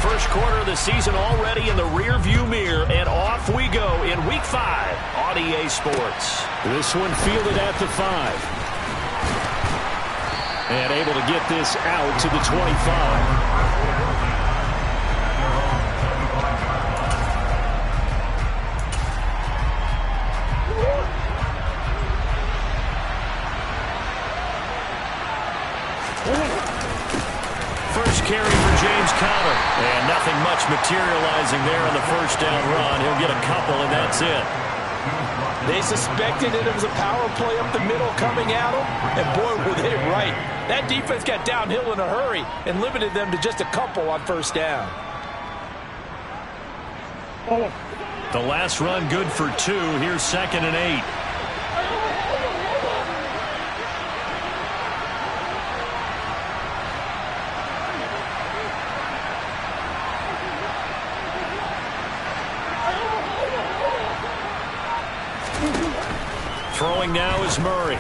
First quarter of the season already in the rearview mirror, and off we go in Week 5 on EA Sports. This one fielded at the 5. And able to get this out to the 25. First carry for James Conner. And nothing much materializing there on the first down run. He'll get a couple, and that's it. They suspected it was a power play up the middle coming at them, and boy, were they right. That defense got downhill in a hurry and limited them to just a couple on first down. The last run good for 2. Here's 2nd and 8. Throwing now is Murray.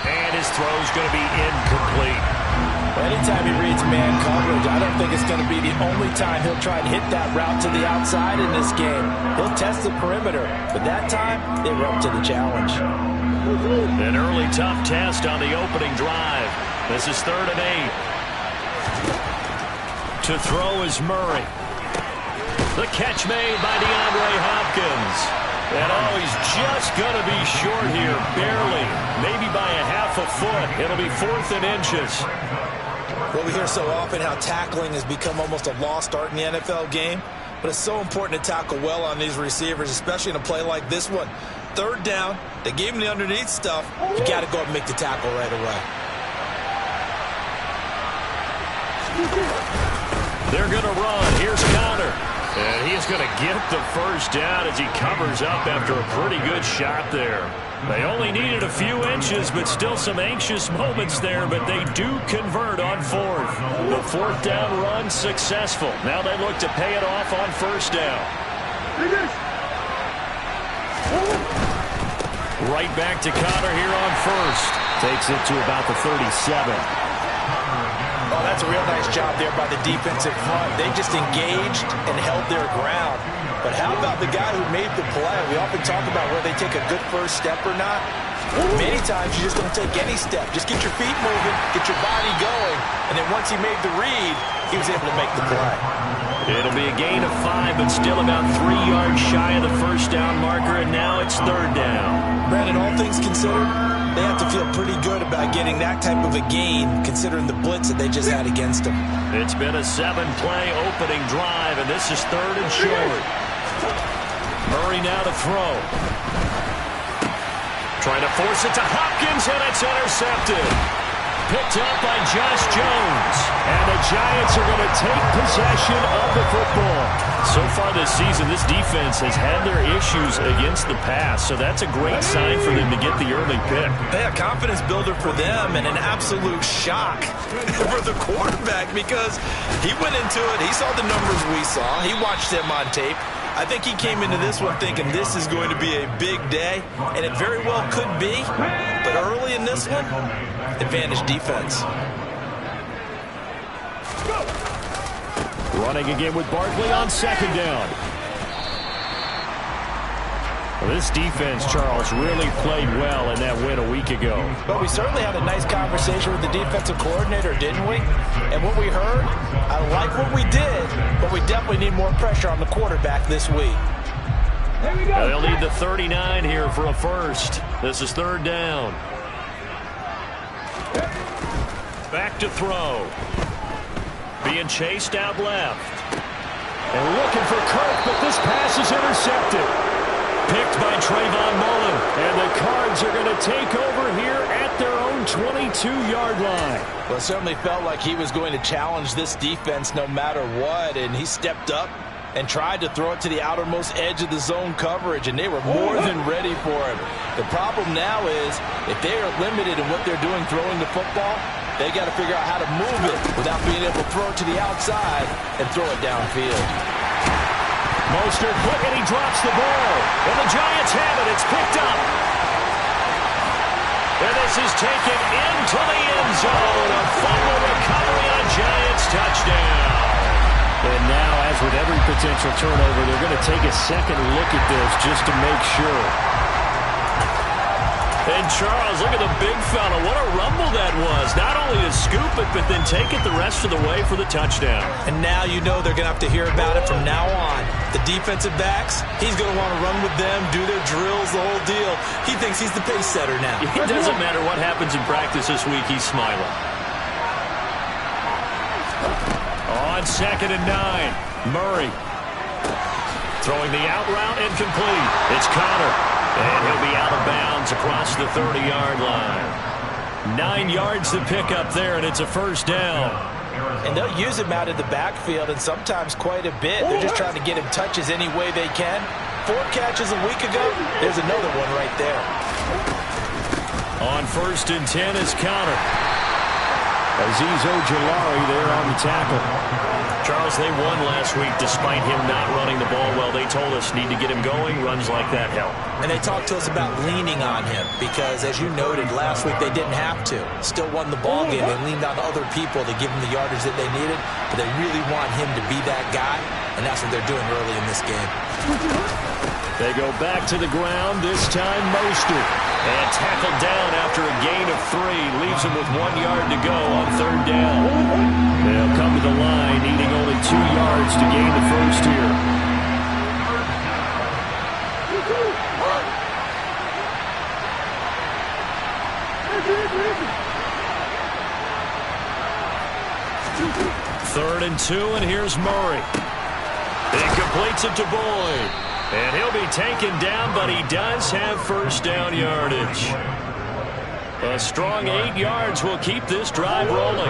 And his throw's going to be incomplete. Anytime he reads man coverage, I don't think it's going to be the only time he'll try and hit that route to the outside in this game. He'll test the perimeter, but that time they were up to the challenge. An early tough test on the opening drive. This is 3rd and 8. To throw is Murray. The catch made by DeAndre Hopkins. And he's just going to be short here, barely, maybe by a half a foot. It'll be 4th and inches. Well, we hear so often how tackling has become almost a lost art in the NFL game, but it's so important to tackle well on these receivers, especially in a play like this one. 3rd down, they gave him the underneath stuff. You got to go and make the tackle right away. They're going to run. Here's Conner. And he's going to get the first down as he covers up after a pretty good shot there. They only needed a few inches, but still some anxious moments there, but they do convert on 4th. The 4th down run successful. Now they look to pay it off on first down. Right back to Conner here on first. Takes it to about the 37. Oh, that's a real nice job there by the defensive front. They just engaged and held their ground. But how about the guy who made the play? We often talk about whether they take a good first step or not. Many times you just don't take any step. Just get your feet moving, get your body going, and then once he made the read, he was able to make the play. It'll be a gain of 5, but still about 3 yards shy of the first down marker, and now it's 3rd down. Brandon, all things considered, they have to feel pretty good about getting that type of a gain, considering the blitz that they just had against them. It's been a 7-play opening drive, and this is 3rd and short. Murray now to throw. Trying to force it to Hopkins, and it's intercepted. Picked up by Josh Jones. And the Giants are going to take possession of the football. So far this season, this defense has had their issues against the pass, so that's a great sign for them to get the early pick. Yeah, confidence builder for them and an absolute shock for the quarterback because he went into it. He saw the numbers we saw. He watched them on tape. I think he came into this one thinking this is going to be a big day, and it very well could be. But early in this one, advantage defense. Running again with Barkley on 2nd down. Well, this defense, Charles, really played well in that win a week ago. But we certainly had a nice conversation with the defensive coordinator, didn't we? And what we heard, I like what we did, but we definitely need more pressure on the quarterback this week. They'll need the 39 here for a first. This is 3rd down. Back to throw. Being chased out left. And looking for Kirk, but this pass is intercepted. Picked by Trayvon Mullen. And the Cards are going to take over here at their own 22-yard line. Well, it certainly felt like he was going to challenge this defense no matter what, and he stepped up and tried to throw it to the outermost edge of the zone coverage, and they were more than ready for him. The problem now is if they are limited in what they're doing throwing the football, they got to figure out how to move it without being able to throw it to the outside and throw it downfield. Mostert quick, and he drops the ball. And the Giants have it. It's picked up. And this is taken into the end zone. A fumble recovery on a Giants touchdown. with every potential turnover, they're going to take a second look at this just to make sure. And Charles, look at the big fella. What a rumble that was. Not only to scoop it, but then take it the rest of the way for the touchdown. And now you know they're going to have to hear about it from now on. The defensive backs, he's going to want to run with them, do their drills, the whole deal. He thinks he's the pace setter now. It doesn't matter what happens in practice this week, he's smiling. On 2nd and 9, Murray. Throwing the out route, incomplete. It's Connor. And he'll be out of bounds across the 30-yard line. 9 yards to pick up there, and it's a first down. And they'll use him out of the backfield, and sometimes quite a bit. They're just trying to get him touches any way they can. 4 catches a week ago. There's another one right there. On 1st and 10 is Connor. Azeez Ojulari there on the tackle. Charles, they won last week despite him not running the ball well. They told us need to get him going. Runs like that help. And they talked to us about leaning on him because, as you noted, last week they didn't have to. Still won the ball game. They leaned on other people to give them the yardage that they needed, but they really want him to be that guy, and that's what they're doing early in this game. They go back to the ground, this time Mostert. And tackled down after a gain of 3. Leaves him with 1 yard to go on 3rd down. They'll come to the line, needing only 2 yards to gain the first here. Third and 2, and here's Murray. He completes it to Boyd. And he'll be taken down, but he does have first down yardage. A strong 8 yards will keep this drive rolling.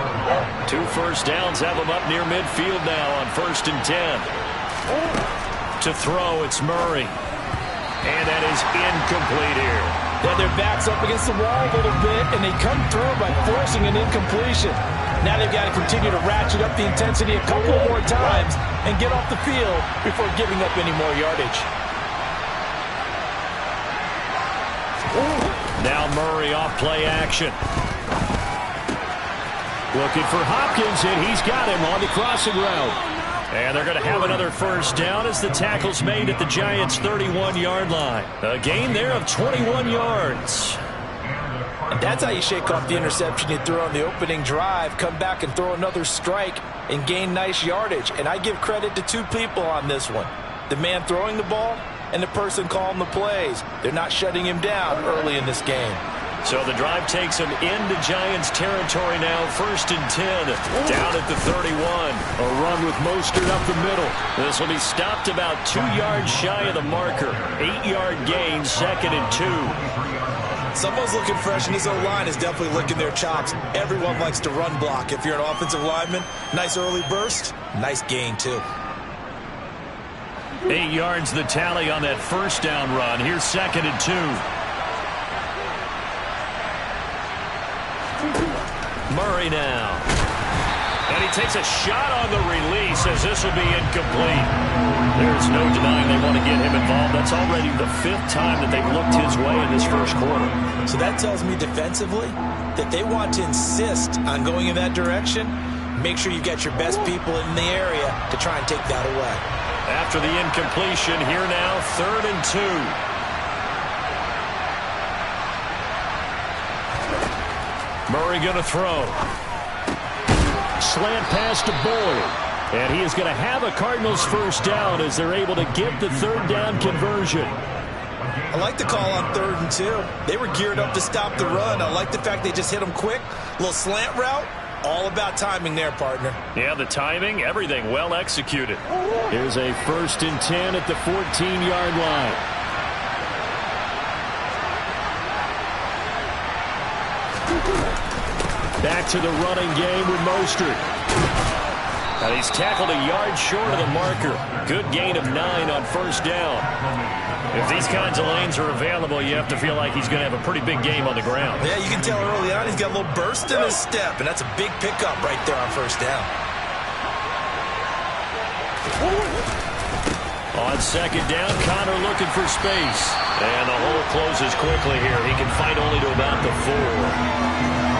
2 first downs have him up near midfield now on 1st and 10. To throw, it's Murray. And that is incomplete here. Yeah, their back's up against the wall a little bit, and they come through by forcing an incompletion. Now they've got to continue to ratchet up the intensity a couple more times and get off the field before giving up any more yardage. Now Murray off play action. Looking for Hopkins, and he's got him on the crossing route. And they're going to have another first down as the tackle's made at the Giants' 31-yard line. A gain there of 21 yards. And that's how you shake off the interception you threw on the opening drive, come back and throw another strike and gain nice yardage. And I give credit to 2 people on this one. The man throwing the ball and the person calling the plays. They're not shutting him down early in this game. So the drive takes him into Giants territory now. 1st and 10, down at the 31. A run with Mostert up the middle. This will be stopped about 2 yards shy of the marker. 8-yard gain, 2nd and 2. Someone's looking fresh, and this O-line is definitely licking their chops. Everyone likes to run block. If you're an offensive lineman, nice early burst, nice gain too. 8 yards the tally on that first down run. Here's 2nd and 2. Murray now. And he takes a shot on the release as this will be incomplete. There's no denying they want to get him involved. That's already the 5th time that they've looked his way in this first quarter. So that tells me defensively that they want to insist on going in that direction. Make sure you get your best people in the area to try and take that away. After the incompletion, here now, 3rd and 2. Murray going to throw. Slant pass to Boyd. And he is going to have a Cardinals first down as they're able to get the 3rd down conversion. I like the call on 3rd and 2. They were geared up to stop the run. I like the fact they just hit them quick. A little slant route. All about timing there, partner. Yeah, the timing, everything well executed. Here's a 1st and 10 at the 14-yard line. Back to the running game with Mostert. And he's tackled a yard short of the marker. Good gain of 9 on 1st down. If these kinds of lanes are available, you have to feel like he's going to have a pretty big game on the ground. Yeah, you can tell early on he's got a little burst in his step, and that's a big pickup right there on 1st down. On 2nd down, Connor looking for space. And the hole closes quickly here. He can fight only to about the 4.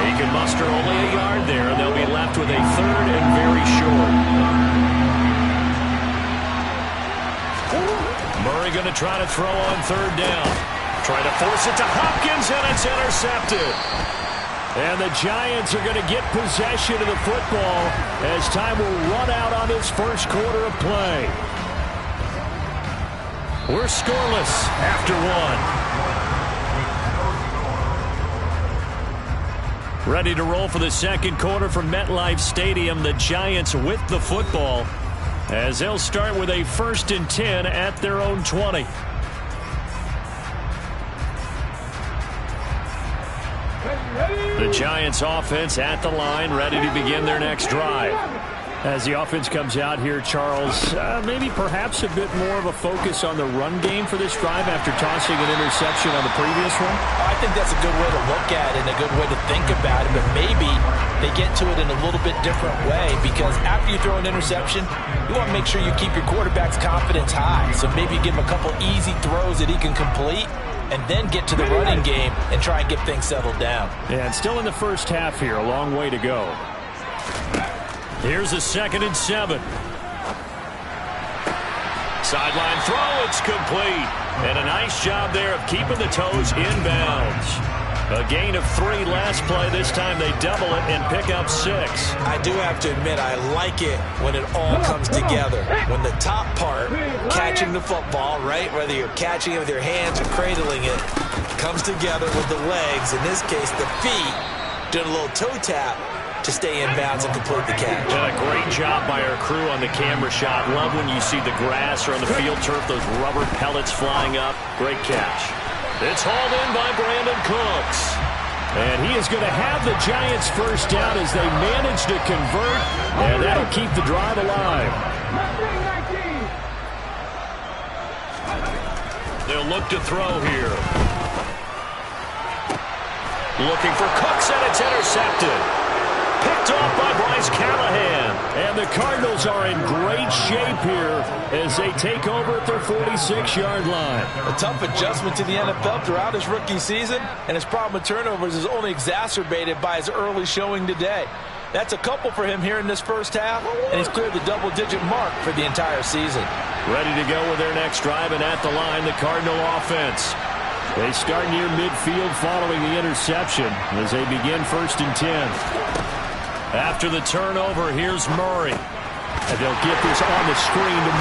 He can muster only a yard there, and they'll be left with a 3rd and very short. Gurley going to try to throw on third down. Trying to force it to Hopkins, and it's intercepted. And the Giants are going to get possession of the football as time will run out on this first quarter of play. We're scoreless after one. Ready to roll for the second quarter from MetLife Stadium. The Giants with the football as they'll start with a 1st and 10 at their own 20. The Giants offense at the line, ready to begin their next drive. As the offense comes out here, Charles, maybe perhaps a bit more of a focus on the run game for this drive after tossing an interception on the previous one? I think that's a good way to look at it and a good way to think about it, but maybe they get to it in a little bit different way because after you throw an interception, you want to make sure you keep your quarterback's confidence high. So maybe you give him a couple easy throws that he can complete and then get to the running game and try and get things settled down. Yeah, and still in the first half here, a long way to go. Here's a 2nd and 7. Sideline throw, it's complete. And a nice job there of keeping the toes inbounds. A gain of 3 last play. This time they double it and pick up 6. I do have to admit, I like it when it all comes together. When the top part, catching the football, right, whether you're catching it with your hands or cradling it, comes together with the legs, in this case the feet, doing a little toe tap to stay in bounds and complete the catch. Yeah, a great job by our crew on the camera shot. Love when you see the grass or on the field turf, those rubber pellets flying up. Great catch. It's hauled in by Brandon Cooks. And he is going to have the Giants first down as they manage to convert, and that'll keep the drive alive. They'll look to throw here. Looking for Cooks, and it's intercepted. Picked off by Bryce Callahan. And the Cardinals are in great shape here as they take over at their 46-yard line. A tough adjustment to the NFL throughout his rookie season, and his problem with turnovers is only exacerbated by his early showing today. That's a couple for him here in this first half, and he's cleared the double-digit mark for the entire season. Ready to go with their next drive, and at the line, the Cardinal offense. They start near midfield following the interception as they begin 1st and 10. After the turnover, here's Murray. And they'll get this on the screen to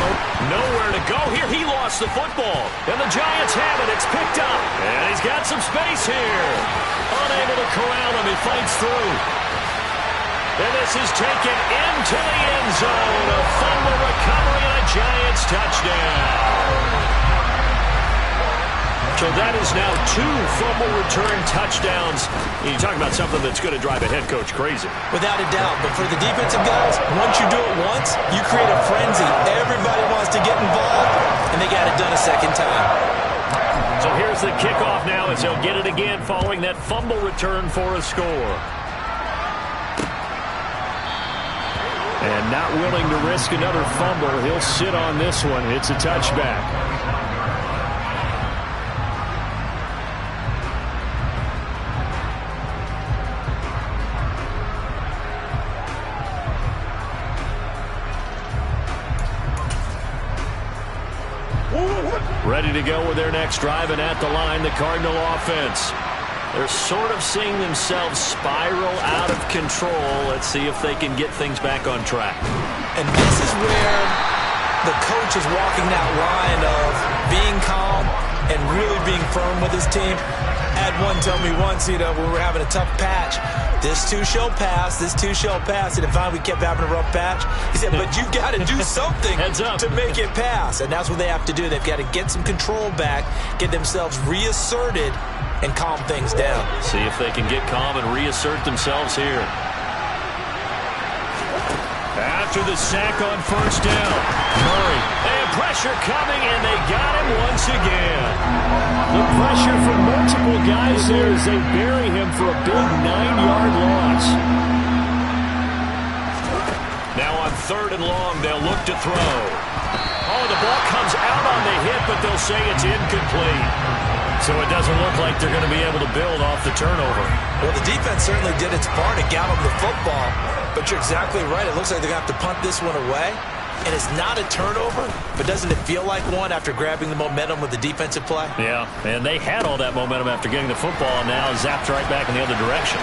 nowhere to go here. He lost the football. And the Giants have it. It's picked up. And he's got some space here. Unable to corral him. He fights through. And this is taken into the end zone. A fumble recovery and a Giants touchdown. So that is now 2 fumble return touchdowns. You talk about something that's going to drive a head coach crazy. Without a doubt. But for the defensive guys, once you do it once, you create a frenzy. Everybody wants to get involved, and they got it done a second time. So here's the kickoff now as they'll get it again following that fumble return for a score. And not willing to risk another fumble, he'll sit on this one. It's a touchback. Ready to go with their next drive, and at the line, the Cardinal offense. They're sort of seeing themselves spiral out of control. Let's see if they can get things back on track. And this is where the coach is walking that line of being calm and really being firm with his team. Had one tell me once, when we were having a tough patch, this too shall pass, this too shall pass. And finally we kept having a rough patch. He said, but you got to do something to make it pass. And that's what they have to do. They've got to get some control back, get themselves reasserted, and calm things down. See if they can get calm and reassert themselves here. After the sack on first down, Murray. They have pressure coming, and they got him once again. The pressure from multiple guys there as they bury him for a big 9-yard loss. Now on 3rd and long, they'll look to throw. Oh, the ball comes out on the hit, but they'll say it's incomplete. So it doesn't look like they're going to be able to build off the turnover. Well, the defense certainly did its part to gallop the football. But you're exactly right. It looks like they're going to have to punt this one away. and it's not a turnover, but doesn't it feel like one after grabbing the momentum with the defensive play? Yeah, and they had all that momentum after getting the football, and now zapped right back in the other direction.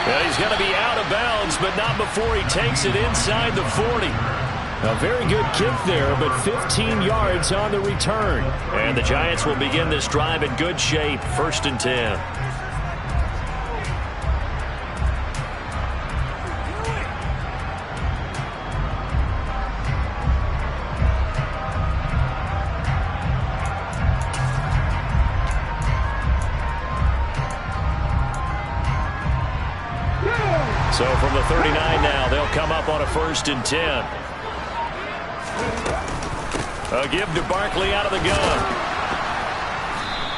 Well, he's going to be out of bounds, but not before he takes it inside the 40. A very good kick there, but 15 yards on the return. And the Giants will begin this drive in good shape, 1st and 10. So from the 39 now, they'll come up on a 1st and 10. A give to Barkley out of the gun.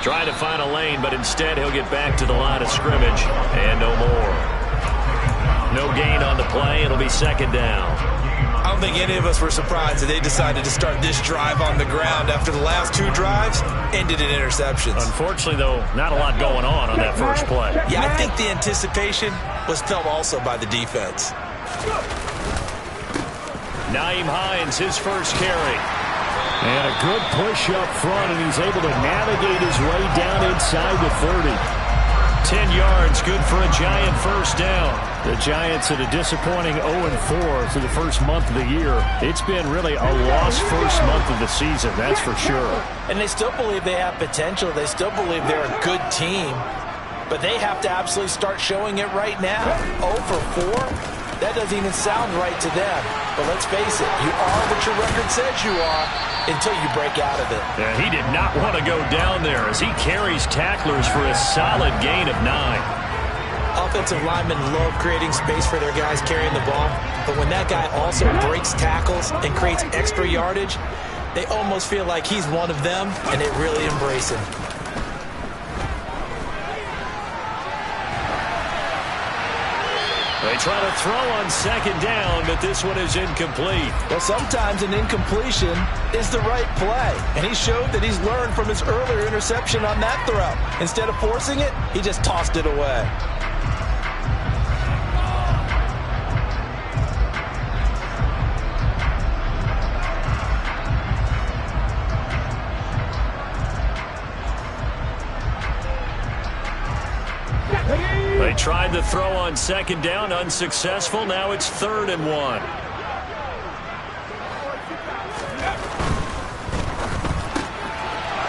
Trying to find a lane, but instead he'll get back to the line of scrimmage. And no more. No gain on the play. It'll be 2nd down. I don't think any of us were surprised that they decided to start this drive on the ground after the last 2 drives ended in interceptions. Unfortunately, though, not a lot going on that first play. Yeah, I think the anticipation was felt also by the defense. Nyheim Hines, his first carry. And a good push up front, and he's able to navigate his way down inside the 30. 10 yards, good for a Giant first down. The Giants at a disappointing 0-4 through the first month of the year. It's been really a lost first month of the season, that's for sure. And they still believe they have potential. They still believe they're a good team. But they have to absolutely start showing it right now. 0-4? That doesn't even sound right to them. But let's face it, you are what your record says you are until you break out of it. Yeah, he did not want to go down there as he carries tacklers for a solid gain of 9. Offensive linemen love creating space for their guys carrying the ball. But when that guy also breaks tackles and creates extra yardage, they almost feel like he's one of them, and they really embrace him. They try to throw on 2nd down, but this one is incomplete. Well, sometimes an incompletion is the right play. And he showed that he's learned from his earlier interception on that throw. Instead of forcing it, he just tossed it away. They tried to throw on 2nd down, unsuccessful. Now it's 3rd and 1.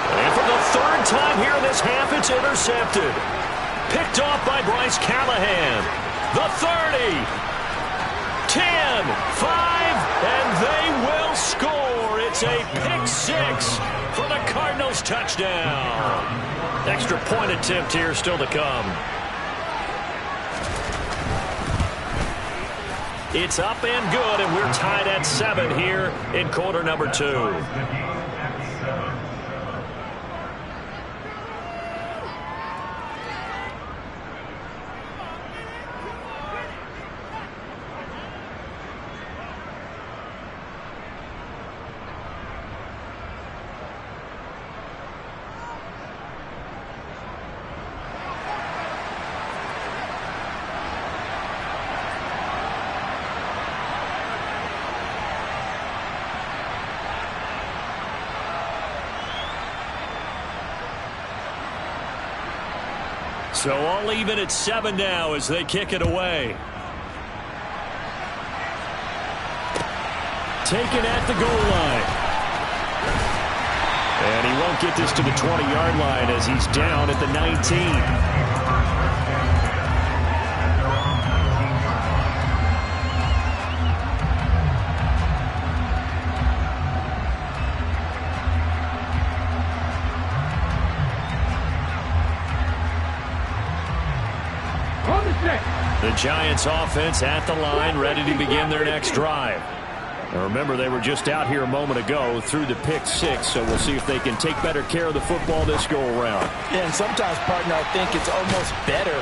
And for the 3rd time here in this half, it's intercepted. Picked off by Bryce Callahan. The 30. 10, 5, and they will score. It's a pick 6 for the Cardinals touchdown. Extra point attempt here still to come. It's up and good, and we're tied at 7 here in quarter number 2. So all even at 7 now as they kick it away. Taken at the goal line. And he won't get this to the 20-yard line as he's down at the 19. The Giants offense at the line, ready to begin their next drive. Now remember, they were just out here a moment ago through the pick 6, so we'll see if they can take better care of the football this go-around. Yeah, and sometimes, partner, I think it's almost better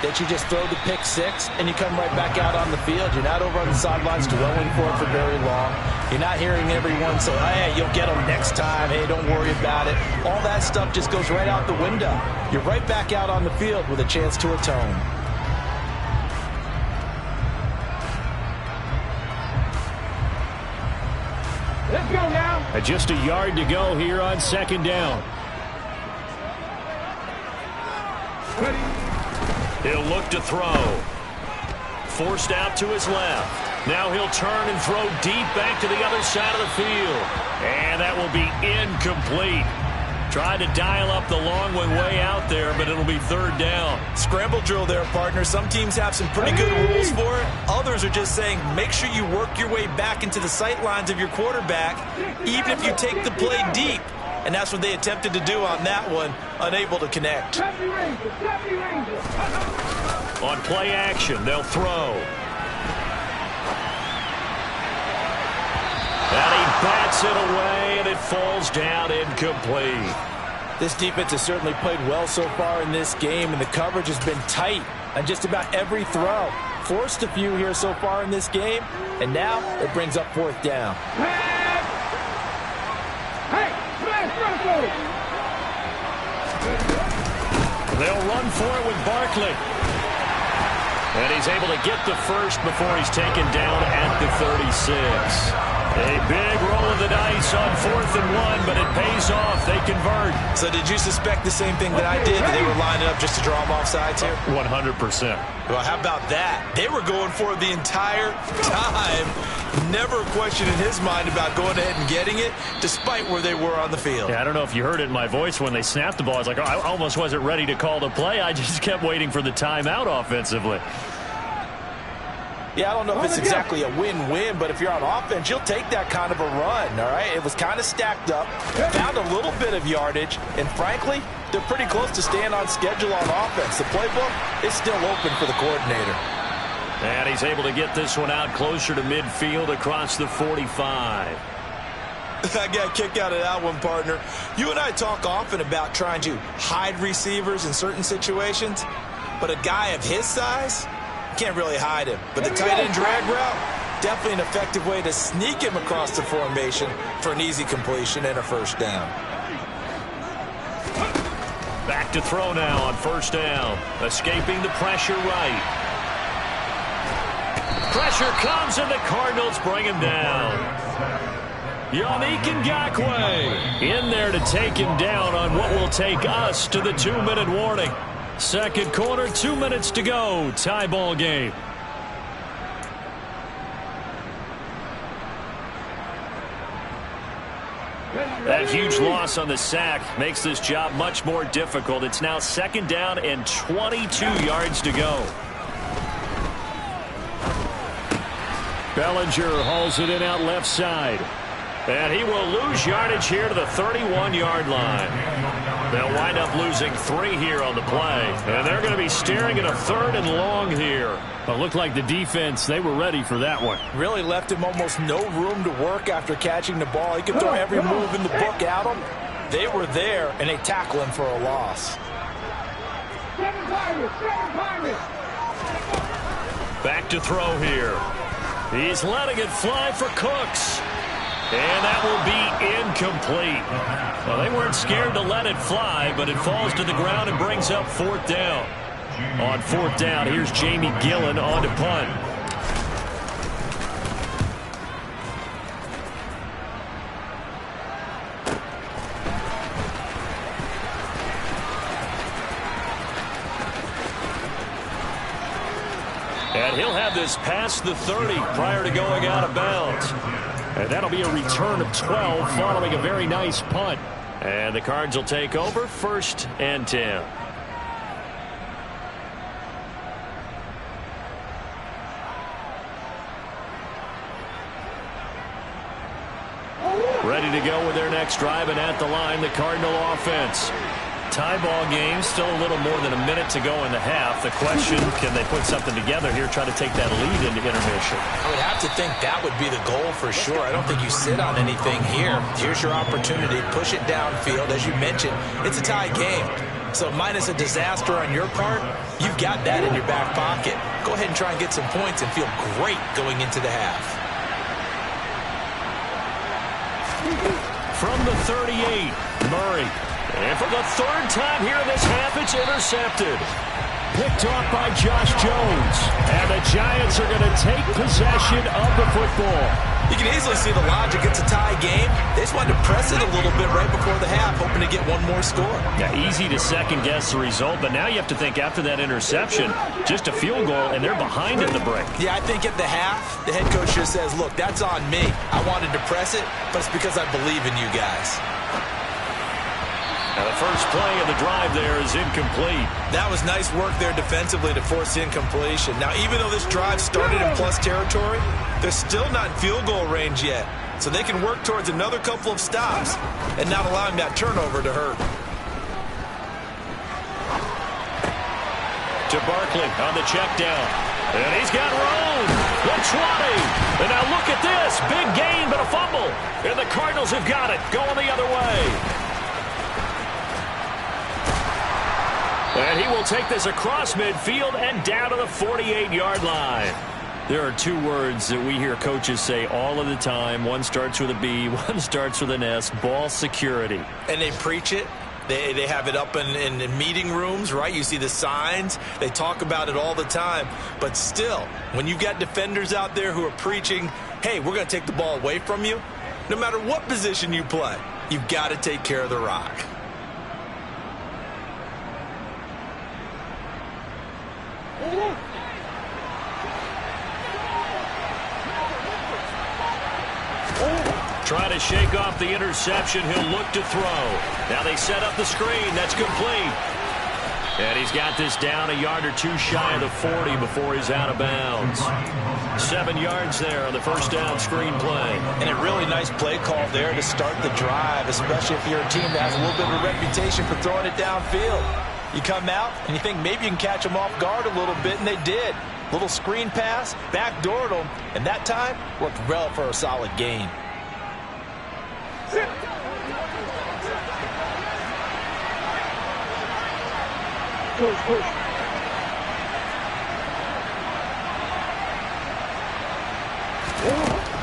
that you just throw the pick 6 and you come right back out on the field. You're not over on the sidelines dwelling for it for very long. You're not hearing everyone say, hey, you'll get them next time. Hey, don't worry about it. All that stuff just goes right out the window. You're right back out on the field with a chance to atone. Just a yard to go here on second down. He'll look to throw. Forced out to his left. Now he'll turn and throw deep back to the other side of the field. And that will be incomplete. Tried to dial up the long one way out there, but it'll be third down. Scramble drill there, partner. Some teams have some pretty good rules for it. Others are just saying make sure you work your way back into the sight lines of your quarterback, even if you take the play deep. And that's what they attempted to do on that one, unable to connect. On play action, they'll throw. And he bats it away, and it falls down incomplete. This defense has certainly played well so far in this game, and the coverage has been tight on just about every throw. Forced a few here so far in this game, and now it brings up fourth down. They'll run for it with Barkley. And he's able to get the first before he's taken down at the 36. A big roll of the dice on 4th and 1, but it pays off. They convert. So did you suspect the same thing that I did, that they were lining up just to draw them off sides here? 100%. Well, how about that? They were going for it the entire time. Never a question in his mind about going ahead and getting it, despite where they were on the field. Yeah, I don't know if you heard it in my voice when they snapped the ball. I was like, oh, I almost wasn't ready to call the play. I just kept waiting for the timeout offensively. Yeah, I don't know if it's exactly a win-win, but if you're on offense, you'll take that kind of a run, all right? It was kind of stacked up, found a little bit of yardage, and frankly, they're pretty close to staying on schedule on offense. The playbook is still open for the coordinator. And he's able to get this one out closer to midfield across the 45. I got a kick out of that one, partner. You and I talk often about trying to hide receivers in certain situations, but a guy of his size can't really hide him. But the tight end drag route, definitely an effective way to sneak him across the formation for an easy completion and a first down. Back to throw now on first down. Escaping the pressure right. Pressure comes and the Cardinals bring him down. Yannick Ngakoue in there to take him down on what will take us to the 2-minute warning. Second quarter, 2 minutes to go. Tie ball game. That huge loss on the sack makes this job much more difficult. It's now second down and 22 yards to go. Bellinger hauls it in out left side. And he will lose yardage here to the 31-yard line. They'll wind up losing 3 here on the play. And they're going to be staring at a 3rd and long here. But looked like the defense, they were ready for that one. Really left him almost no room to work after catching the ball. He could throw every move in the book at him. They were there, and they tackle him for a loss. Back to throw here. He's letting it fly for Cooks. And that will be incomplete. Well, they weren't scared to let it fly, but it falls to the ground and brings up 4th down. On 4th down, here's Jamie Gillen on to punt. And he'll have this past the 30 prior to going out of bounds. And that'll be a return of 12 following a very nice punt. And the Cards will take over 1st and 10. Ready to go with their next drive, and at the line, the Cardinal offense. Tie ball game, still a little more than a minute to go in the half. The question, can they put something together here, try to take that lead into intermission? I would have to think that would be the goal for sure. I don't think you sit on anything here. Here's your opportunity. Push it downfield. As you mentioned, it's a tie game. So minus a disaster on your part, you've got that in your back pocket. Go ahead and try and get some points and feel great going into the half. From the 38, Murray. And for the 3rd time here in this half, it's intercepted. Picked off by Josh Jones. And the Giants are going to take possession of the football. You can easily see the logic. It's a tie game. They just wanted to press it a little bit right before the half, hoping to get one more score. Yeah, easy to second-guess the result, but now you have to think after that interception, just a field goal, and they're behind in the break. Yeah, I think at the half, the head coach just says, look, that's on me. I wanted to press it, but it's because I believe in you guys. Now the first play of the drive there is incomplete. That was nice work there defensively to force incompletion. Now, even though this drive started in plus territory, they're still not in field goal range yet. So they can work towards another couple of stops and not allowing that turnover to hurt. To Barkley on the check down. And he's got room. The 20. And now look at this. Big gain, but a fumble. And the Cardinals have got it. Going the other way. And he will take this across midfield and down to the 48-yard line. There are two words that we hear coaches say all of the time. One starts with a B, one starts with an S, ball security. And they preach it. They have it up in meeting rooms, right? You see the signs. They talk about it all the time. But still, when you've got defenders out there who are preaching, hey, we're going to take the ball away from you, no matter what position you play, you've got to take care of the rock. Trying to shake off the interception. He'll look to throw. Now they set up the screen. That's complete. And he's got this down a yard or two shy of the 40 before he's out of bounds. 7 yards there on the first down screen play. And a really nice play call there to start the drive, especially if you're a team that has a little bit of a reputation for throwing it downfield. You come out and you think maybe you can catch them off guard a little bit, and they did. Little screen pass, backdoored them, and that time worked well for a solid gain.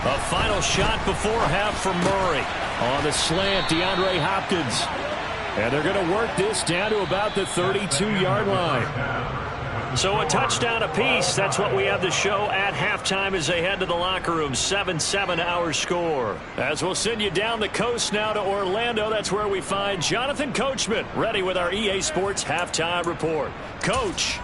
A final shot before half for Murray. On the slant, DeAndre Hopkins. And they're going to work this down to about the 32-yard line. So a touchdown apiece. That's what we have to show at halftime as they head to the locker room. 7-7 our score. As we'll send you down the coast now to Orlando. That's where we find Jonathan Coachman ready with our EA Sports halftime report. Coach.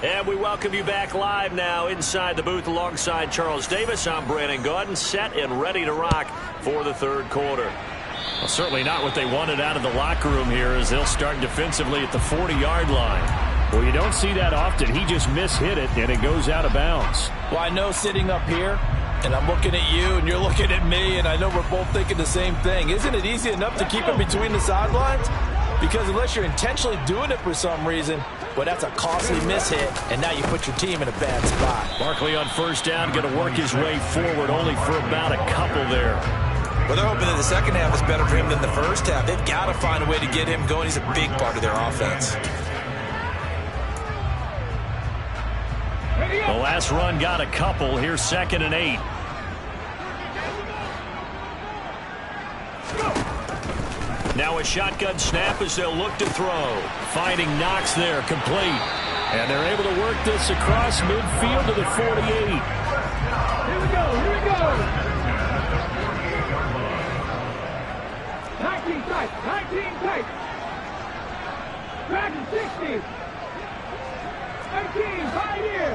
And we welcome you back live now inside the booth alongside Charles Davis. I'm Brandon Gaudin, set and ready to rock for the third quarter. Well, certainly not what they wanted out of the locker room here as they'll start defensively at the 40-yard line. Well, you don't see that often. He just mishit it, and it goes out of bounds. Well, I know sitting up here, and I'm looking at you, and you're looking at me, and I know we're both thinking the same thing. Isn't it easy enough to keep it between the sidelines? Because unless you're intentionally doing it for some reason, well, that's a costly mishit, and now you put your team in a bad spot. Barkley on first down, going to work his way forward only for about a couple there. Well, they're hoping that the second half is better for him than the first half. They've got to find a way to get him going. He's a big part of their offense. The last run got a couple. Here's 2nd and 8. Now a shotgun snap as they'll look to throw. Finding Knox there, complete. And they're able to work this across midfield to the 48. Here we go. 19 tight. Back to 60. 19, right here.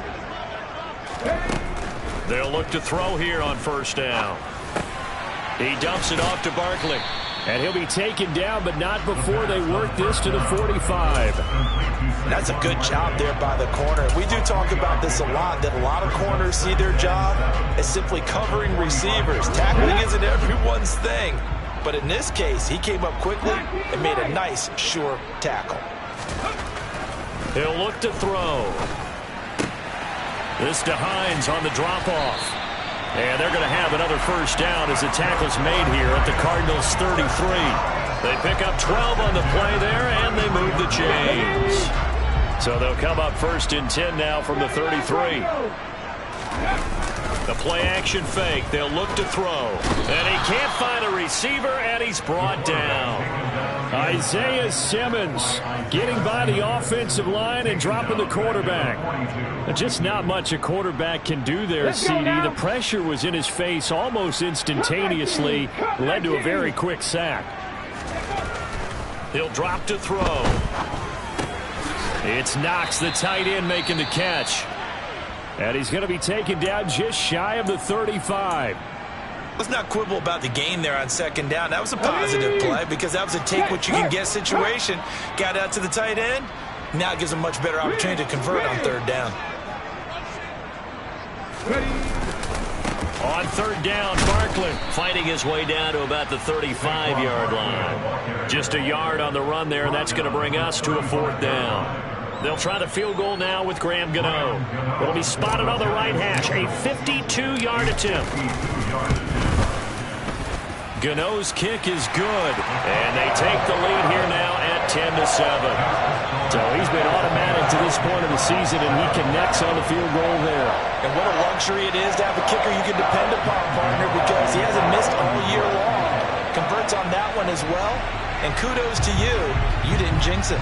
They'll look to throw here on first down. He dumps it off to Barkley. And he'll be taken down, but not before they work this to the 45. That's a good job there by the corner. We do talk about this a lot, that a lot of corners see their job as simply covering receivers. Tackling isn't everyone's thing. But in this case, he came up quickly and made a nice, sure tackle. He'll look to throw. This to Hines on the drop-off. And they're going to have another first down as the tackle's made here at the Cardinals' 33. They pick up 12 on the play there, and they move the chains. So they'll come up 1st and 10 now from the 33. The play-action fake. They'll look to throw. And he can't find a receiver, and he's brought down. Isaiah Simmons getting by the offensive line and dropping the quarterback. Just not much a quarterback can do there, CD. The pressure was in his face almost instantaneously. Led to a very quick sack. He'll drop to throw. It's Knox, the tight end, making the catch. And he's going to be taken down just shy of the 35. Let's not quibble about the gain there on second down. That was a positive play because that was a take-what-you-can-get situation. Got out to the tight end. Now it gives him a much better opportunity to convert on third down. On third down, Barkley fighting his way down to about the 35-yard line. Just a yard on the run there, and that's going to bring us to a fourth down. They'll try the field goal now with Graham Gano. It'll be spotted on the right hash. A 52-yard attempt. Gano's kick is good. And they take the lead here now at 10-7. So he's been automatic to this point of the season, and he connects on the field goal there. And what a luxury it is to have a kicker you can depend upon, partner, because he hasn't missed all year long. Converts on that one as well. And kudos to you. You didn't jinx it.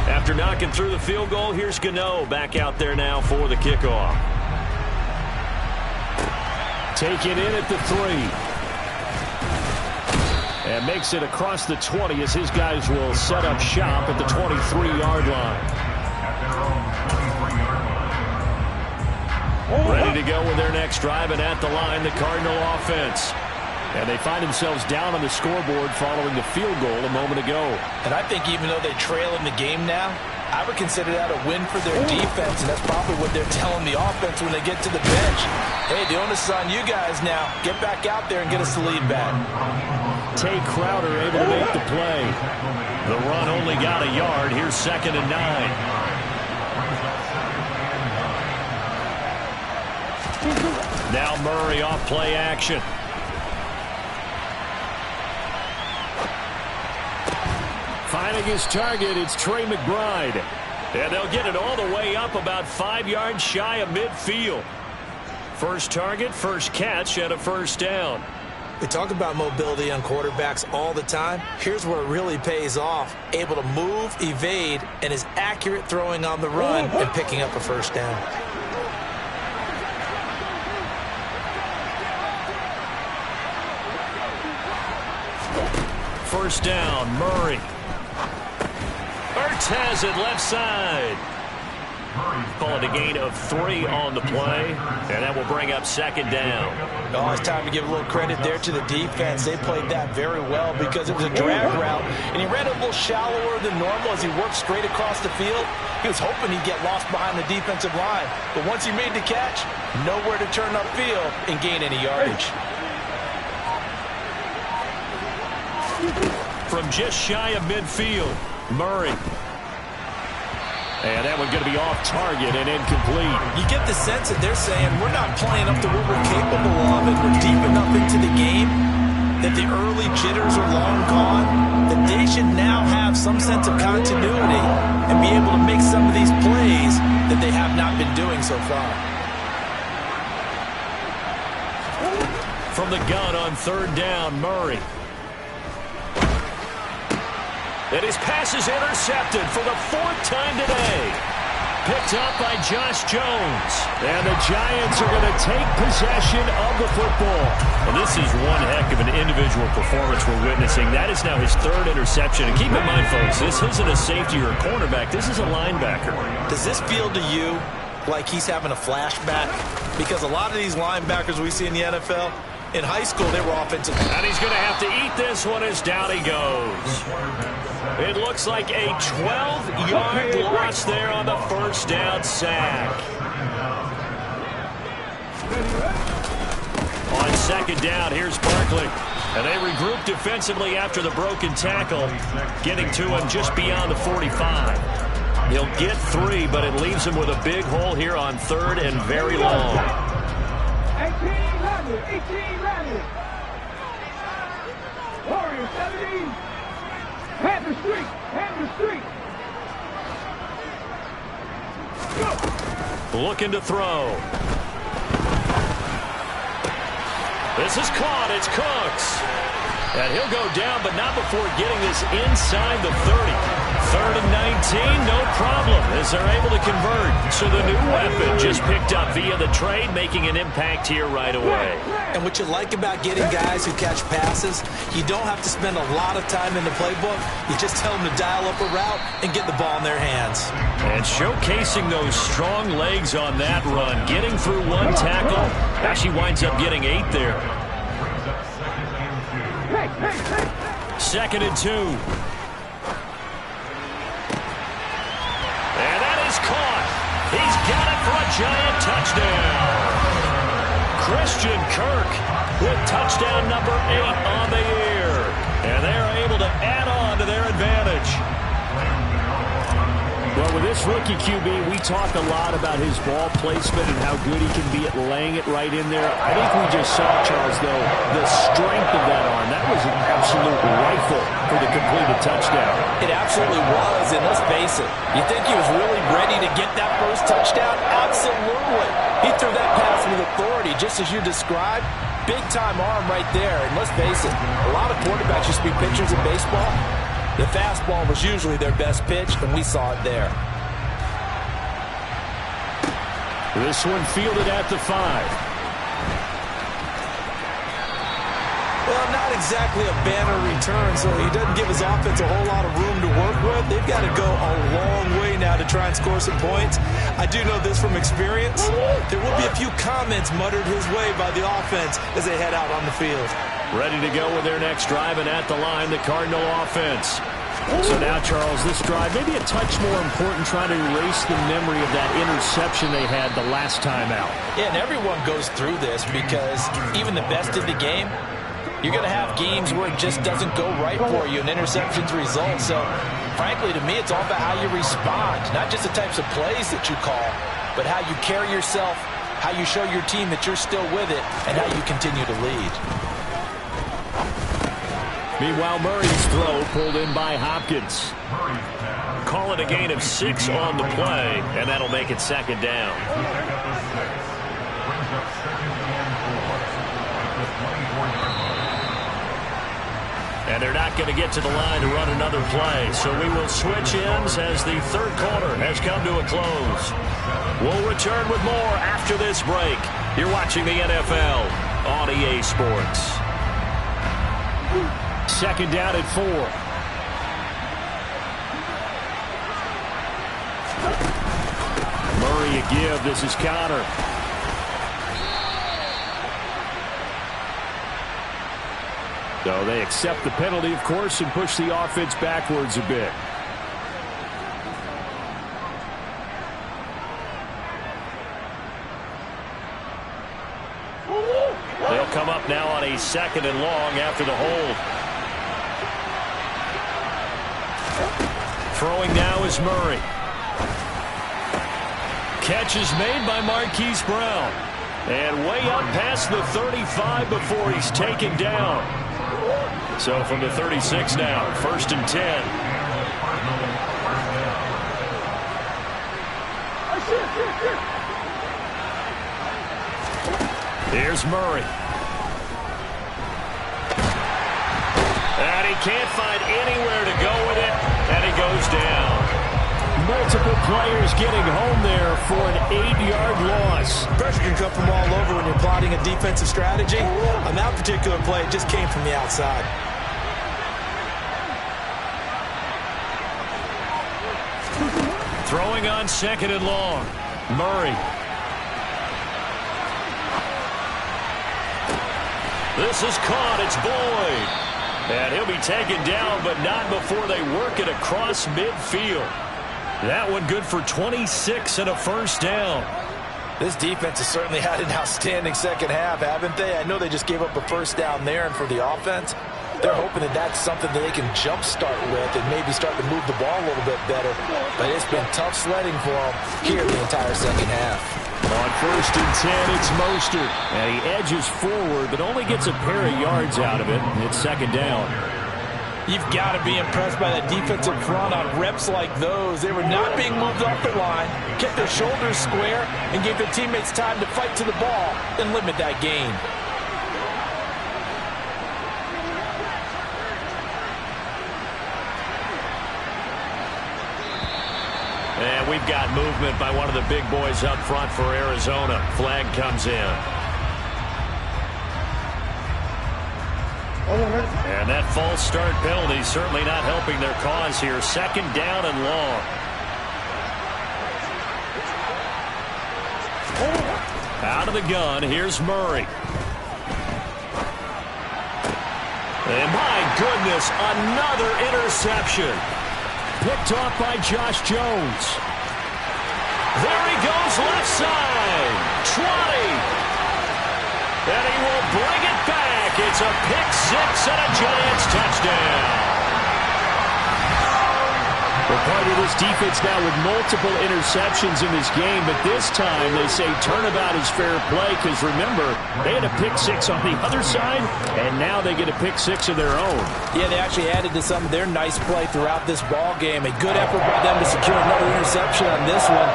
After knocking through the field goal, here's Gano back out there now for the kickoff. Taken in at the 3. And makes it across the 20 as his guys will set up shop at the 23-yard line. Ready to go with their next drive, and at the line, the Cardinal offense. And they find themselves down on the scoreboard following the field goal a moment ago. And I think even though they trail in the game now, I would consider that a win for their defense, and that's probably what they're telling the offense when they get to the bench. Hey, the onus is on you guys now. Get back out there and get us the lead back. Tay Crowder able to make the play. The run only got a yard. Here's 2nd and 9. Now Murray off play action. Finding his target, it's Trey McBride. And they'll get it all the way up about 5 yards shy of midfield. First target, first catch, and a first down. We talk about mobility on quarterbacks all the time. Here's where it really pays off. Able to move, evade, and is accurate throwing on the run and picking up a first down. First down, Murray. Ertz has it left side. Call it a gain of 3 on the play, and that will bring up 2nd down. Oh, it's time to give a little credit there to the defense. They played that very well because it was a drag route, and he ran it a little shallower than normal as he worked straight across the field. He was hoping he'd get lost behind the defensive line, but once he made the catch, nowhere to turn upfield and gain any yardage. From just shy of midfield, Murray. And that one going to be off target and incomplete. You get the sense that they're saying we're not playing up to what we're capable of, and we're deep enough into the game that the early jitters are long gone, that they should now have some sense of continuity and be able to make some of these plays that they have not been doing so far. From the gun on 3rd down, Murray. And his pass is intercepted for the 4th time today. Picked up by Josh Jones. And the Giants are going to take possession of the football. Well, this is one heck of an individual performance we're witnessing. That is now his 3rd interception. And keep in mind, folks, this isn't a safety or a cornerback. This is a linebacker. Does this feel to you like he's having a flashback? Because a lot of these linebackers we see in the NFL, in high school, they were offensive. And he's going to have to eat this one as down he goes. It looks like a 12-yard loss there on the first down sack. On 2nd down, here's Barkley. And they regroup defensively after the broken tackle, getting to him just beyond the 45. He'll get 3, but it leaves him with a big hole here on 3rd and very long. 18 Radley. Warriors 17. Panther Street. Panther Street. Looking to throw. This is caught. It's Cooks. And he'll go down, but not before getting this inside the 30. 3rd and 19, no problem, as they're able to convert. So the new weapon just picked up via the trade, making an impact here right away. And what you like about getting guys who catch passes, you don't have to spend a lot of time in the playbook. You just tell them to dial up a route and get the ball in their hands. And showcasing those strong legs on that run, getting through one tackle. Actually winds up getting 8 there. 2nd and 2. And that is caught. He's got it for a giant touchdown. Christian Kirk with touchdown number 8 on the year. And they're able to add on to their advantage. Well, with this rookie QB, we talk a lot about his ball placement and how good he can be at laying it right in there. I think we just saw, Charles, though, the strength of that arm. That was an absolute rifle for the completed touchdown. It absolutely was, and let's face it, you think he was really ready to get that first touchdown? Absolutely. He threw that pass with authority, just as you described. Big-time arm right there, and let's face it, a lot of quarterbacks used to be pitchers in baseball. The fastball was usually their best pitch, and we saw it there. This one fielded at the 5. Well, not exactly a banner return, so he doesn't give his offense a whole lot of room to work with. They've got to go a long way now to try and score some points. I do know this from experience. There will be a few comments muttered his way by the offense as they head out on the field. Ready to go with their next drive, and at the line, the Cardinal offense. So now, Charles, this drive maybe a touch more important, trying to erase the memory of that interception they had the last time out. Yeah, and everyone goes through this because even the best in the game, you're going to have games where it just doesn't go right for you, and interceptions result. So, frankly, to me, it's all about how you respond, not just the types of plays that you call, but how you carry yourself, how you show your team that you're still with it, and how you continue to lead. Meanwhile, Murray's throw pulled in by Hopkins. Call it a gain of 6 on the play, and that'll make it 2nd down. And they're not going to get to the line to run another play, so we will switch ends as the 3rd quarter has come to a close. We'll return with more after this break. You're watching the NFL on EA Sports. 2nd down at 4. Murray a give. This is Connor. So they accept the penalty, of course, and push the offense backwards a bit. They'll come up now on a 2nd and long after the hold. Throwing now is Murray. Catch is made by Marquise Brown. And way up past the 35 before he's taken down. So from the 36 now, 1st and 10. Here's Murray. And he can't find anywhere to go with it, and he goes down. Multiple players getting home there for an 8-yard loss. Pressure can come from all over when you're plotting a defensive strategy. On that particular play, it just came from the outside. Throwing on 2nd and long. Murray. This is caught. It's Boyd. And he'll be taken down, but not before they work it across midfield. That one good for 26 and a 1st down. This defense has certainly had an outstanding 2nd half, haven't they? I know they just gave up a 1st down there, and for the offense, they're hoping that that's something that they can jumpstart with and maybe start to move the ball a little bit better. But it's been tough sledding for them here the entire 2nd half. On 1st and 10, it's Mostert. And he edges forward, but only gets a pair of yards out of it. It's 2nd down. You've got to be impressed by that defensive front on reps like those. They were not being moved off the line, kept their shoulders square, and gave their teammates time to fight to the ball and limit that gain. And we've got movement by one of the big boys up front for Arizona. Flag comes in. And that false start penalty certainly not helping their cause here. Second down and long. Out of the gun, here's Murray. And my goodness, another interception. Picked off by Josh Jones. There he goes, left side. 20. And he will bring it back. It's a pick-6 and a Giants touchdown. We're part of this defense now with multiple interceptions in this game, but this time they say turnabout is fair play because, remember, they had a pick-6 on the other side, and now they get a pick-6 of their own. Yeah, they actually added to some of their nice play throughout this ball game. A good effort by them to secure another interception on this one.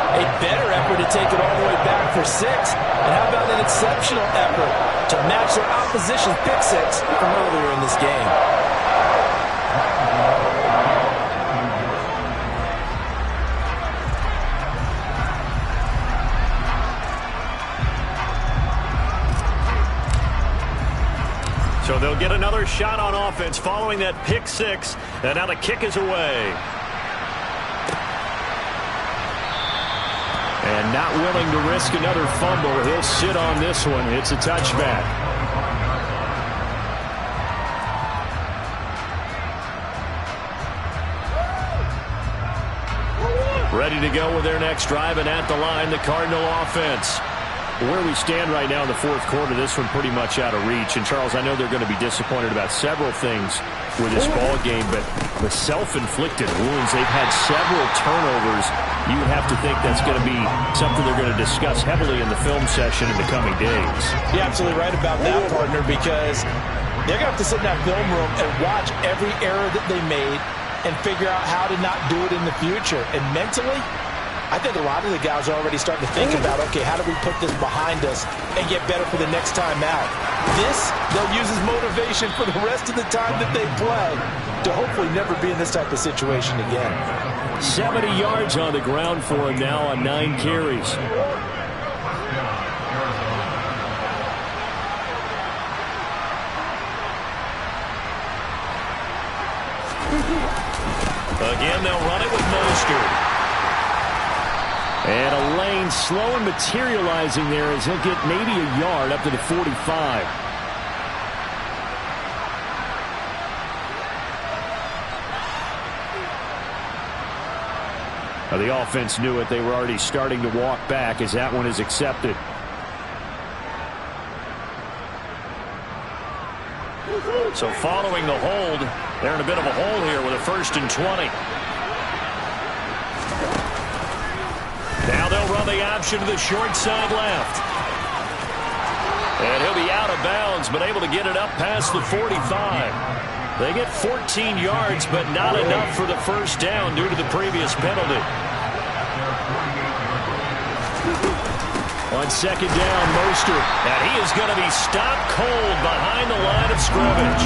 A better effort to take it all the way back for 6. And how about an exceptional effort to match their opposition's pick-6 from earlier in this game? So they'll get another shot on offense following that pick-6, and now the kick is away. And not willing to risk another fumble, he'll sit on this one. It's a touchback. Ready to go with their next drive, and at the line, the Cardinal offense. Where we stand right now in the fourth quarter, this one pretty much out of reach. And, Charles, I know they're going to be disappointed about several things with this ball game, but the self-inflicted wounds, they've had several turnovers. You would have to think that's going to be something they're going to discuss heavily in the film session in the coming days. You're absolutely right about that, partner, because they're going to have to sit in that film room and watch every error that they made and figure out how to not do it in the future. And mentally, I think a lot of the guys are already starting to think about, okay, how do we put this behind us and get better for the next time out? This, they'll use as motivation for the rest of the time that they play to hopefully never be in this type of situation again. 70 yards on the ground for him now on 9 carries. Again, they'll run it with Mostert. And a lane slow and materializing there as he'll get maybe a yard up to the 45. The offense knew it. They were already starting to walk back as that one is accepted. So following the hold, they're in a bit of a hole here with a 1st and 20. Now they'll run the option to the short side left. And he'll be out of bounds, but able to get it up past the 45. They get 14 yards, but not enough for the first down due to the previous penalty. On second down, Mostert. And he is going to be stopped cold behind the line of scrimmage.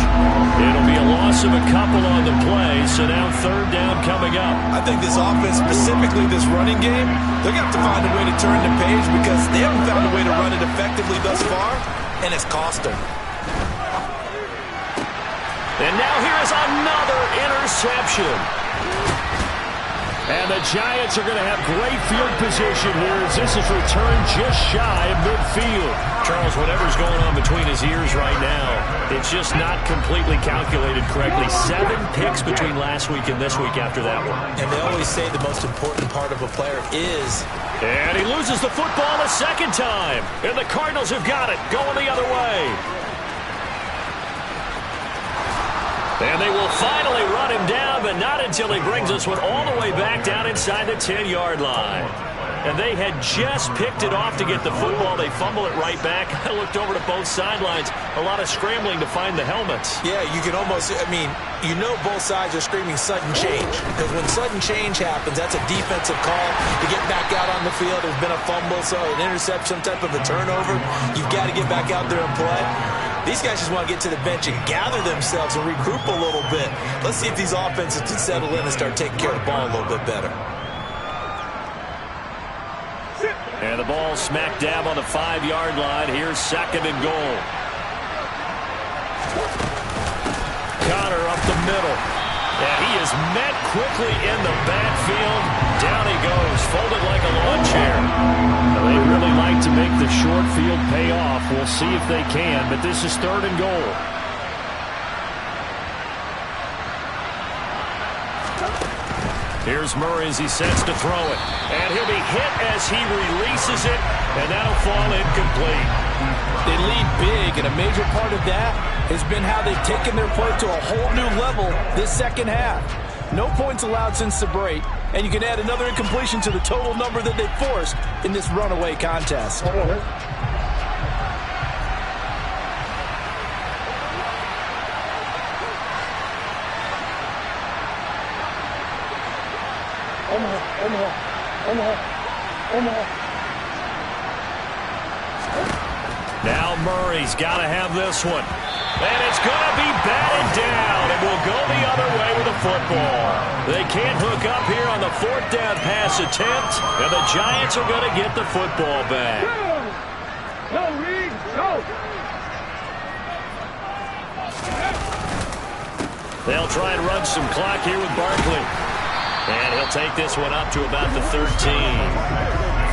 It'll be a loss of a couple on the play, so now 3rd down coming up. I think this offense, specifically this running game, they're going to have to find a way to turn the page because they haven't found a way to run it effectively thus far, and it's cost them. And now here is another interception. And the Giants are going to have great field position here as this is returned just shy of midfield. Charles, whatever's going on between his ears right now, it's just not completely calculated correctly. 7 picks between last week and this week after that one. And they always say the most important part of a player is... And he loses the football a second time. And the Cardinals have got it, going the other way. And they will finally run him down, but not until he brings us one all the way back down inside the 10-yard line. and they had just picked it off to get the football. They fumble it right back. I looked over to both sidelines. A lot of scrambling to find the helmets. Yeah, you can almost, I mean, you know both sides are screaming sudden change. Because when sudden change happens, that's a defensive call to get back out on the field. There's been a fumble, so an interception, some type of a turnover. You've got to get back out there and play. These guys just want to get to the bench and gather themselves and regroup a little bit. Let's see if these offenses can settle in and start taking care of the ball a little bit better. And the ball smack dab on the 5-yard line. Here's 2nd and goal. Connor up the middle. And he is met quickly in the backfield. Down he goes, folded like a lawn chair. Now, they really like to make the short field pay off. We'll see if they can, but this is 3rd and goal. Here's Murray as he sets to throw it. And he'll be hit as he releases it, and that'll fall incomplete. They lead big, and a major part of that has been how they've taken their play to a whole new level this second half. No points allowed since the break, and you can add another incompletion to the total number that they forced in this runaway contest. Now Murray's got to have this one. And it's going to be batted down, and will go the other way with the football. They can't hook up here on the 4th down pass attempt, and the Giants are going to get the football back. Go, Reed, go! They'll try and run some clock here with Barkley. And he'll take this one up to about the 13.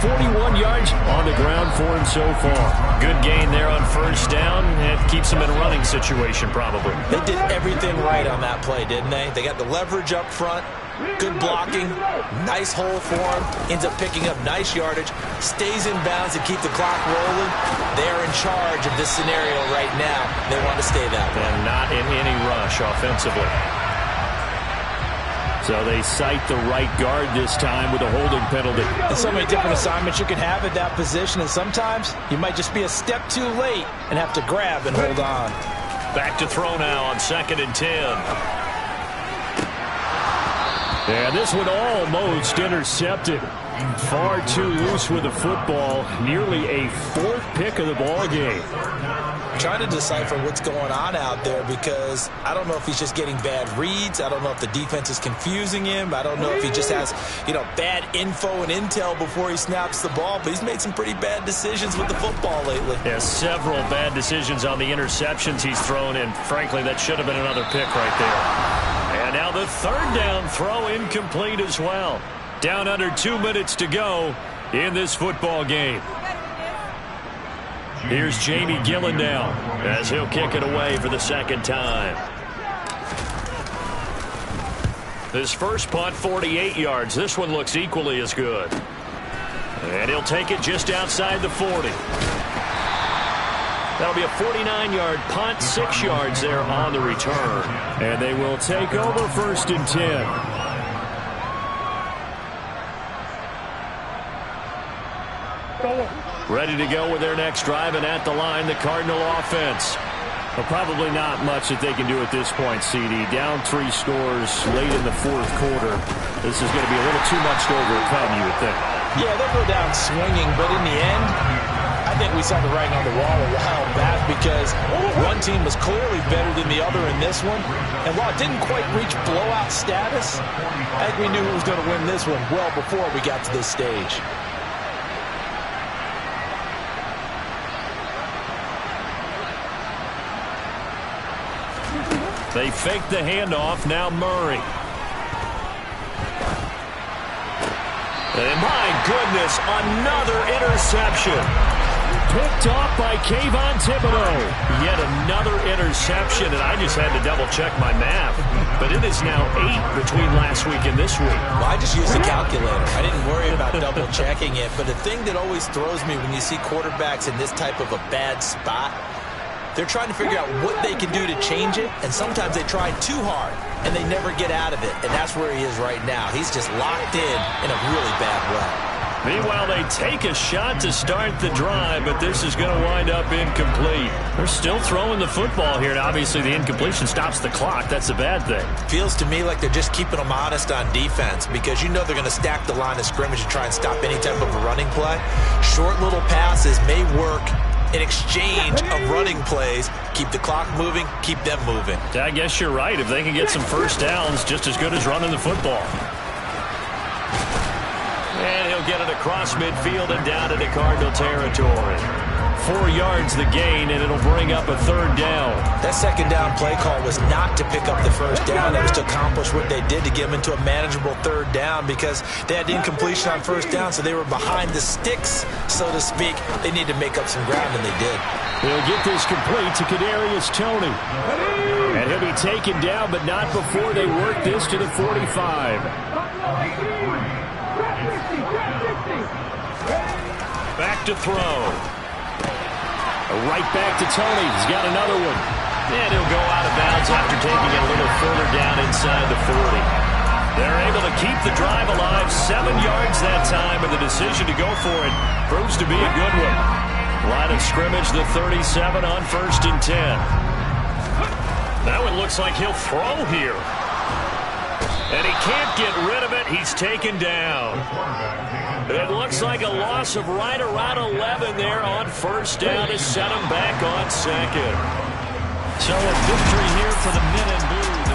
41 yards on the ground for him so far. Good gain there on 1st down. It keeps him in a running situation, probably. They did everything right on that play, didn't they? They got the leverage up front, good blocking, nice hole for him, ends up picking up nice yardage, stays in bounds to keep the clock rolling. They're in charge of this scenario right now. They want to stay that way. And not in any rush offensively. So they cite the right guard this time with a holding penalty. There's so many different assignments you can have at that position, and sometimes you might just be a step too late and have to grab and hold on. Back to throw now on 2nd and 10. And this one almost intercepted. Far too loose with the football. Nearly a 4th pick of the ball game. Trying to decipher what's going on out there, because I don't know if he's just getting bad reads. I don't know if the defense is confusing him. I don't know if he just has, bad info and intel before he snaps the ball. But he's made some pretty bad decisions with the football lately. Yeah, several bad decisions on the interceptions he's thrown, and frankly, that should have been another pick right there. And now the 3rd down throw incomplete as well. Down under 2 minutes to go in this football game. Here's Jamie Gillen now as he'll kick it away for the 2nd time. This first punt, 48 yards. This one looks equally as good. And he'll take it just outside the 40. That'll be a 49-yard punt, 6 yards there on the return. And they will take over 1st and 10. Ready to go with their next drive, and at the line, the Cardinal offense. Well, probably not much that they can do at this point, CD. Down 3 scores late in the 4th quarter. This is going to be a little too much to overcome, you would think. Yeah, they'll go down swinging, but in the end, I think we saw the writing on the wall a while back, because one team was clearly better than the other in this one. And while it didn't quite reach blowout status, I think we knew who was going to win this one well before we got to this stage. They fake the handoff. Now Murray. And my goodness, another interception. Picked off by Kayvon Thibodeaux. Yet another interception, and I just had to double-check my math. But it is now 8 between last week and this week. Well, I just used a calculator. I didn't worry about double-checking it. But the thing that always throws me when you see quarterbacks in this type of a bad spot, they're trying to figure out what they can do to change it, and sometimes they try too hard, and they never get out of it. And that's where he is right now. He's just locked in a really bad way. Meanwhile, they take a shot to start the drive, but this is going to wind up incomplete. They're still throwing the football here, and obviously the incompletion stops the clock. That's a bad thing. Feels to me like they're just keeping them honest on defense because you know they're going to stack the line of scrimmage and try and stop any type of a running play. Short little passes may work in exchange of running plays. Keep the clock moving, keep them moving. I guess you're right. If they can get some first downs, just as good as running the football. And he'll get it across midfield and down into Cardinal territory. 4 yards the gain, and it'll bring up a third down. That second down play call was not to pick up the first down. It was to accomplish what they did to get them into a manageable third down because they had incompletion on first down, so they were behind the sticks, so to speak. They need to make up some ground, and they did. They'll get this complete to Kadarius Toney. And he'll be taken down, but not before they work this to the 45. Back to throw. Right back to Toney. He's got another one. And he'll go out of bounds after taking it a little further down inside the 40. They're able to keep the drive alive. 7 yards that time, and the decision to go for it proves to be a good one. Line of scrimmage, the 37 on 1st and 10. That one looks like he'll throw here. And he can't get rid of it. He's taken down. It looks like a loss of right around 11 there on 1st down to set him back on 2nd. So a victory here for the Mint and Blue.